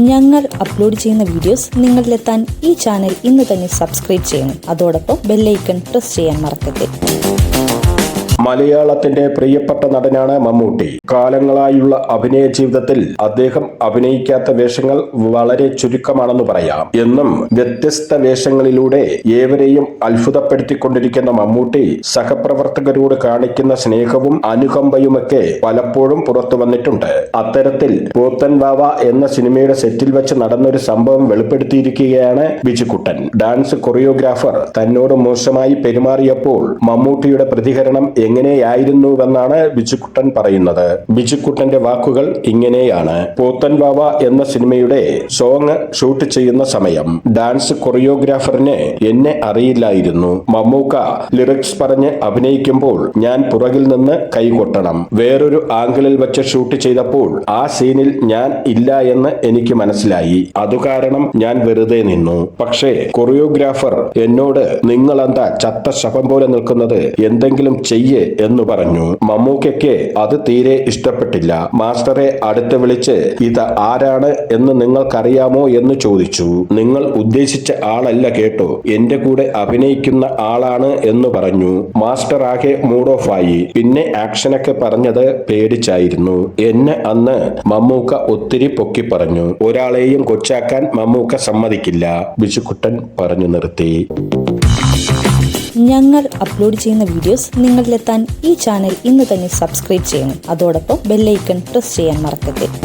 ഞങ്ങൾ അപ്ലോഡ് ചെയ്യുന്ന വീഡിയോസ് നിങ്ങളിലെത്താൻ ഈ ചാനൽ ഇന്ന് തന്നെ സബ്സ്ക്രൈബ് ചെയ്യണം. അതോടൊപ്പം ബെല്ലൈക്കൺ പ്രസ് ചെയ്യാൻ മറക്കരുത്. മലയാളത്തിന്റെ പ്രിയപ്പെട്ട നടനാണ് മമ്മൂട്ടി. കാലങ്ങളായുള്ള അഭിനയ ജീവിതത്തിൽ അദ്ദേഹം അഭിനയിക്കാത്ത വേഷങ്ങൾ വളരെ ചുരുക്കമാണെന്ന് പറയാം. എന്നും വ്യത്യസ്ത വേഷങ്ങളിലൂടെ ഏവരെയും അത്ഭുതപ്പെടുത്തിക്കൊണ്ടിരിക്കുന്ന മമ്മൂട്ടി സഹപ്രവർത്തകരോട് കാണിക്കുന്ന സ്നേഹവും അനുകമ്പയുമൊക്കെ പലപ്പോഴും പുറത്തു വന്നിട്ടുണ്ട്. അത്തരത്തിൽ പോത്തൻ വാവ എന്ന സിനിമയുടെ സെറ്റിൽ വെച്ച് നടന്നൊരു സംഭവം വെളിപ്പെടുത്തിയിരിക്കുകയാണ് ബിജുക്കുട്ടൻ. ഡാൻസ് കൊറിയോഗ്രാഫർ തന്നോട് മോശമായി പെരുമാറിയപ്പോൾ മമ്മൂട്ടിയുടെ പ്രതികരണം എങ്ങനെയായിരുന്നുവെന്നാണ് ബിജുക്കുട്ടൻ പറയുന്നത്. ബിജുക്കുട്ടന്റെ വാക്കുകൾ ഇങ്ങനെയാണ്: പോത്തൻ വാവ എന്ന സിനിമയുടെ സോങ് ഷൂട്ട് ചെയ്യുന്ന സമയം ഡാൻസ് കൊറിയോഗ്രാഫറിന് എന്നെ അറിയില്ലായിരുന്നു. മമ്മൂക്ക ലിറിക്സ് പറഞ്ഞ് അഭിനയിക്കുമ്പോൾ ഞാൻ പുറകിൽ നിന്ന് കൈകൊട്ടണം. വേറൊരു ആംഗിളിൽ വെച്ച് ഷൂട്ട് ചെയ്തപ്പോൾ ആ സീനിൽ ഞാൻ ഇല്ല എന്ന് എനിക്ക് മനസ്സിലായി. അതുകാരണം ഞാൻ വെറുതെ നിന്നു. പക്ഷേ കൊറിയോഗ്രാഫർ എന്നോട് നിങ്ങളെന്താ ചത്ത ശവം പോലെ നിൽക്കുന്നത്, എന്തെങ്കിലും ചെയ്യ് എന്ന് പറഞ്ഞു. മമ്മൂക്കയ്ക്ക് അത് തീരെ ഇഷ്ടപ്പെട്ടില്ല. മാസ്റ്ററെ അടുത്ത് വിളിച്ച് ഇത് ആരാണ് എന്ന് നിങ്ങൾക്കറിയാമോ എന്ന് ചോദിച്ചു. നിങ്ങൾ ഉദ്ദേശിച്ച ആളല്ല കേട്ടോ, എന്റെ കൂടെ അഭിനയിക്കുന്ന ആളാണ് എന്ന് പറഞ്ഞു. മാസ്റ്റർ ആകെ മൂഡ് ഓഫ് ആയി. പിന്നെ ആക്ഷനൊക്കെ പറഞ്ഞത് പേടിച്ചായിരുന്നു. എന്നെ അന്ന് മമ്മൂക്ക ഒത്തിരി പൊക്കി പറഞ്ഞു. ഒരാളെയും കൊച്ചാക്കാൻ മമ്മൂക്ക സമ്മതിക്കില്ല. ബിജുക്കുട്ടൻ പറഞ്ഞു നിർത്തി. ഞങ്ങൾ അപ്ലോഡ് ചെയ്യുന്ന വീഡിയോസ് നിങ്ങളിലെത്താൻ ഈ ചാനൽ ഇന്ന് തന്നെ സബ്സ്ക്രൈബ് ചെയ്യണം. അതോടൊപ്പം ബെല്ലൈക്കൺ പ്രസ് ചെയ്യാൻ മറക്കരുത്.